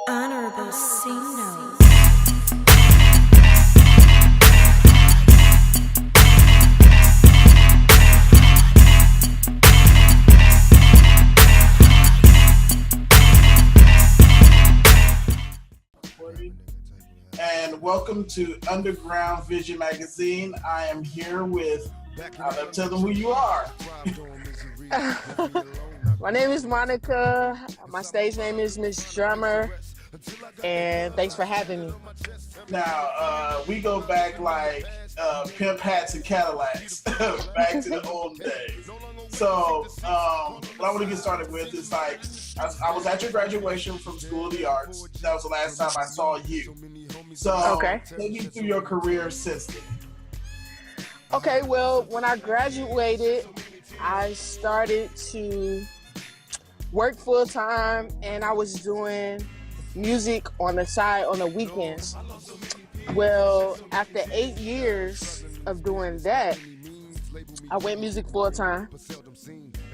Honorable C note. And welcome to Underground Vision Magazine. I am here with, tell them who you are. My name is Monica. My stage name is MzDrummer. And thanks for having me. Now, we go back like pimp hats and Cadillacs, back to the old days. So, what I want to get started with is like, I was at your graduation from School of the Arts. That was the last time I saw you. So, take me through your career since then. Okay, well, when I graduated, I started to work full time, and I was doing music on the side on the weekends. Well, after 8 years of doing that, I went music full time,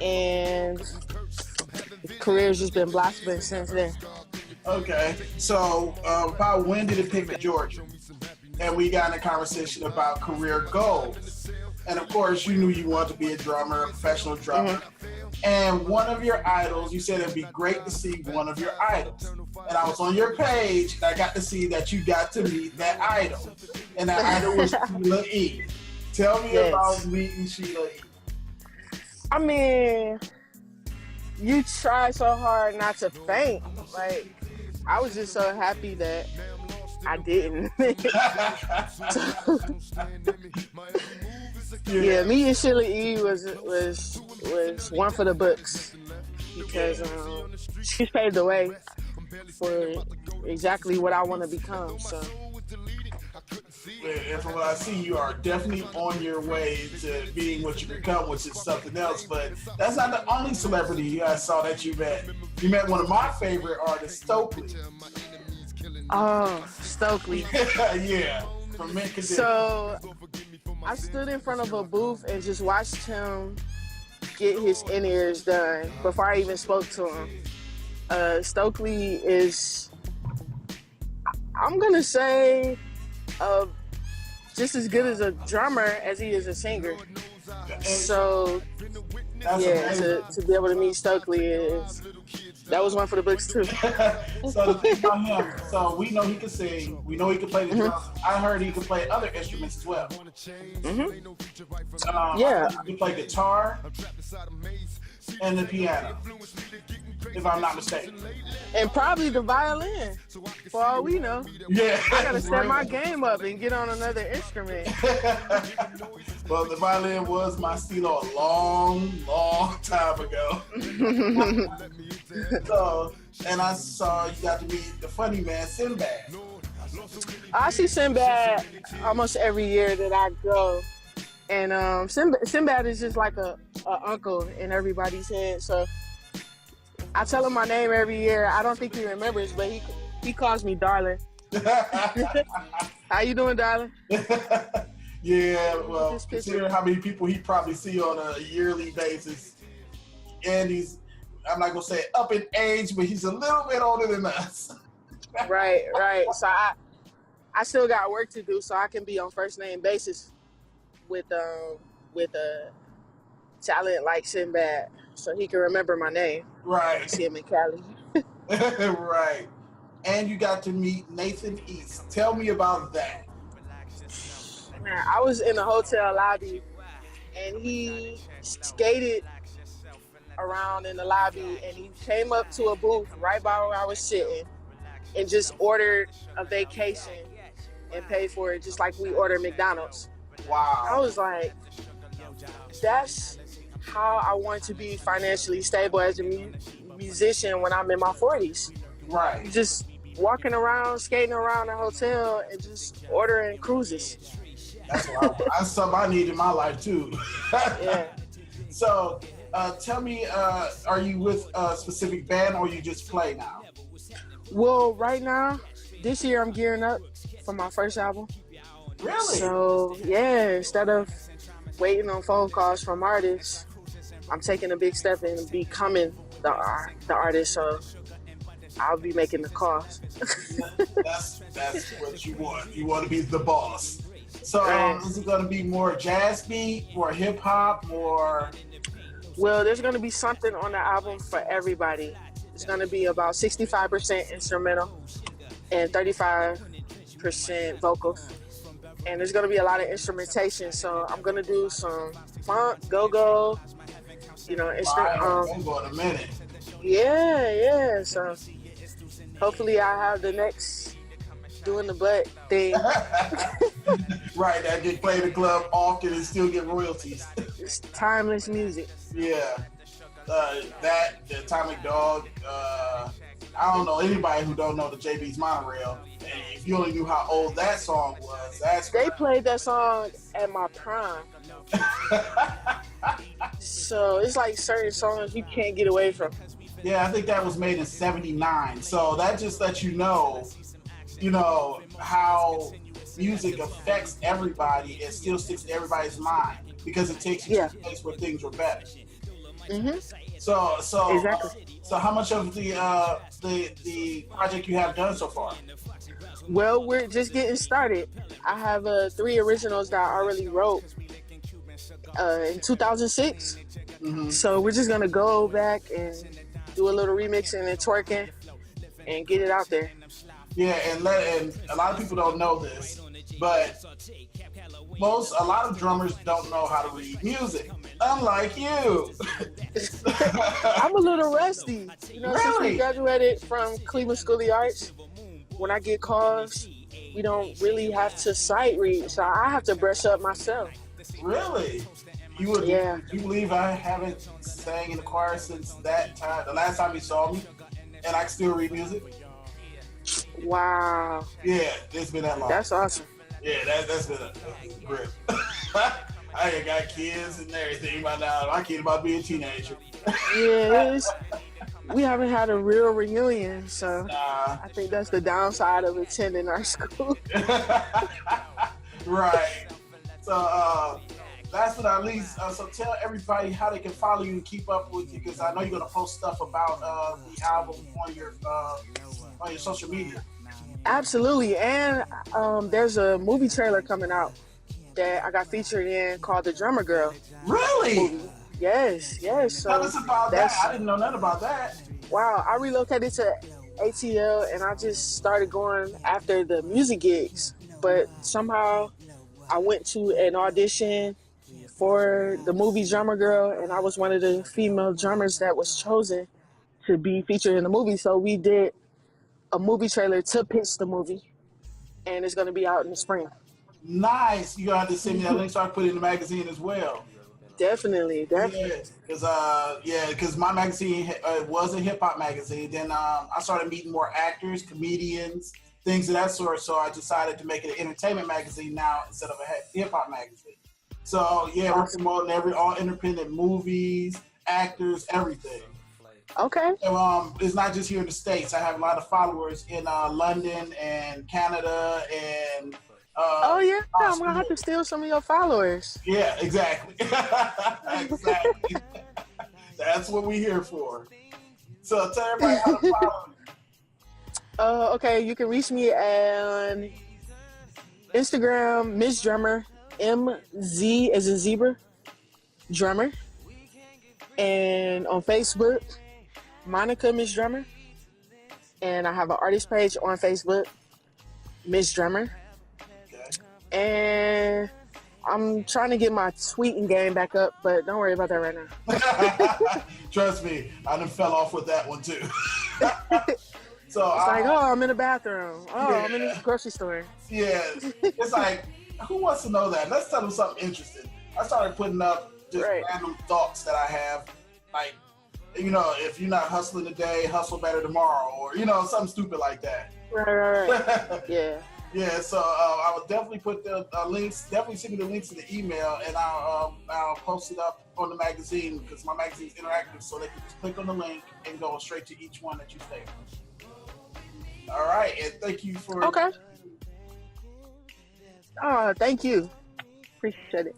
and the career's just been blossoming since then. Okay, so about when did it pick at Georgia? And we got in a conversation about career goals. And of course, you knew you wanted to be a drummer, a professional drummer. Mm-hmm. And one of your idols, you said it'd be great to see one of your idols. And I was on your page, and I got to see that you got to meet that idol. And that idol was Sheila E. Tell me about meeting Sheila E. I mean, you try so hard not to faint. Like, I was just so happy that I didn't. Yeah, me and Sheila E was one for the books because she's paved the way for exactly what I want to become. So, and from what I see, you are definitely on your way to being what you become, which is something else. But that's not the only celebrity I saw that you met. You met one of my favorite artists, Stokely. Oh, Stokely. Yeah, from Mint Condition. So I stood in front of a booth and just watched him get his in-ears done before I even spoke to him. Stokely is, I'm gonna say, just as good as a drummer as he is a singer. So yeah, to be able to meet Stokely that was one for the books too. So the thing about him, so we know he can sing, we know he can play the drums. I heard he can play other instruments as well. Yeah, he can play guitar and the piano, if I'm not mistaken. And probably the violin, for all we know. Yeah. I gotta step my game up and get on another instrument. Well, the violin was my stilo a long, long time ago. So, and I saw you got to meet the funny man, Sinbad. I see Sinbad almost every year that I go. And Sinbad is just like a uncle in everybody's head. So I tell him my name every year. I don't think he remembers, but he calls me darling. How you doing, darling? Yeah, well, considering how many people he probably see on a yearly basis, and I'm not gonna say up in age, but he's a little bit older than us. Right. So I still got work to do, so I can be on first name basis with a talent like Sinbad, so he can remember my name. Right. I see him in Cali. Right. And you got to meet Nathan East. Tell me about that. Man, I was in a hotel lobby, and he skated around in the lobby, and he came up to a booth right by where I was sitting and just ordered a vacation and paid for it just like we order McDonald's. Wow. I was like, that's how I want to be financially stable as a musician when I'm in my 40s. Right. Just walking around, skating around the hotel and just ordering cruises. That's something I need in my life too. Yeah. So, tell me, are you with a specific band or you just play now? Well, right now, this year I'm gearing up for my first album. Really? So, yeah, instead of waiting on phone calls from artists, I'm taking a big step in becoming the artist. So I'll be making the calls. That's what you want. You want to be the boss. So Right. is it going to be more jazz beat, more hip hop, or? Well, there's going to be something on the album for everybody. It's going to be about 65% instrumental and 35% vocals. And there's going to be a lot of instrumentation. So I'm going to do some funk, go-go, I'm going a minute. Yeah. So hopefully I have the next doing the butt thing. Right, that get played in the club often and still get royalties. It's timeless music. Yeah. That, the Atomic Dog, I don't know anybody who don't know the JB's Monorail. And if you only knew how old that song was, They played that song at my prime. So it's like certain songs you can't get away from. Yeah, I think that was made in '79. So that just lets you know how music affects everybody and still sticks to everybody's mind because it takes you to a place where things were better. Mm-hmm. So Exactly. So how much of the project you have done so far? Well, we're just getting started. I have 3 originals that I already wrote in 2006. Mm-hmm. So we're just gonna go back and do a little remixing and twerking and get it out there. Yeah, and a lot of people don't know this, but a lot of drummers don't know how to read music, unlike you. I'm a little rusty. Really? Since we graduated from Cleveland School of the Arts, when I get calls, we don't really have to sight read, so I have to brush up myself. Really? You believe I haven't sang in the choir since that time, the last time you saw me, and I can still read music? Wow. Yeah, it's been that long. That's awesome. Yeah, that's been a grip. I ain't got kids and everything by now. My kid about to be a teenager. Yeah, we haven't had a real reunion, so I think that's the downside of attending our school. Right. So last but not least, so tell everybody how they can follow you and keep up with you, because I know you're going to post stuff about the album on your social media. Absolutely, and there's a movie trailer coming out that I got featured in called The Drummer Girl. Really? Movie. Yes. So tell us about that. I didn't know nothing about that. Wow, I relocated to ATL and I just started going after the music gigs, but somehow I went to an audition for the movie Drummer Girl, and I was one of the female drummers that was chosen to be featured in the movie. So we did a movie trailer to pitch the movie, and it's going to be out in the spring. Nice. You got to send me that link so I can put it in the magazine as well. Definitely. Yeah, because my magazine was a hip hop magazine. Then I started meeting more actors, comedians, things of that sort. So I decided to make it an entertainment magazine now instead of a hip hop magazine. So yeah, we're promoting all independent movies, actors, everything. Okay. So, it's not just here in the States. I have a lot of followers in London and Canada and. I'm gonna have to steal some of your followers. Yeah, exactly. Exactly. That's what we're here for. So tell everybody how to follow you. Okay, you can reach me on Instagram, MzDrummer, MZ as in zebra, drummer, and on Facebook, Monica MzDrummer, and I have an artist page on Facebook, MzDrummer. And I'm trying to get my tweeting game back up, but don't worry about that right now. Trust me, I done fell off with that one too. So I'm in the bathroom. I'm in the grocery store. Yeah, it's like, who wants to know that? Let's tell them something interesting. I started putting up just random thoughts that I have, like, if you're not hustling today, hustle better tomorrow, or something stupid like that. Right. Yeah. Yeah, so I will definitely put the links. Definitely send me the links in the email, and I'll post it up on the magazine, because my magazine's interactive, so they can just click on the link and go straight to each one that you say. All right, and thank you for. Okay. Thank you. Appreciate it.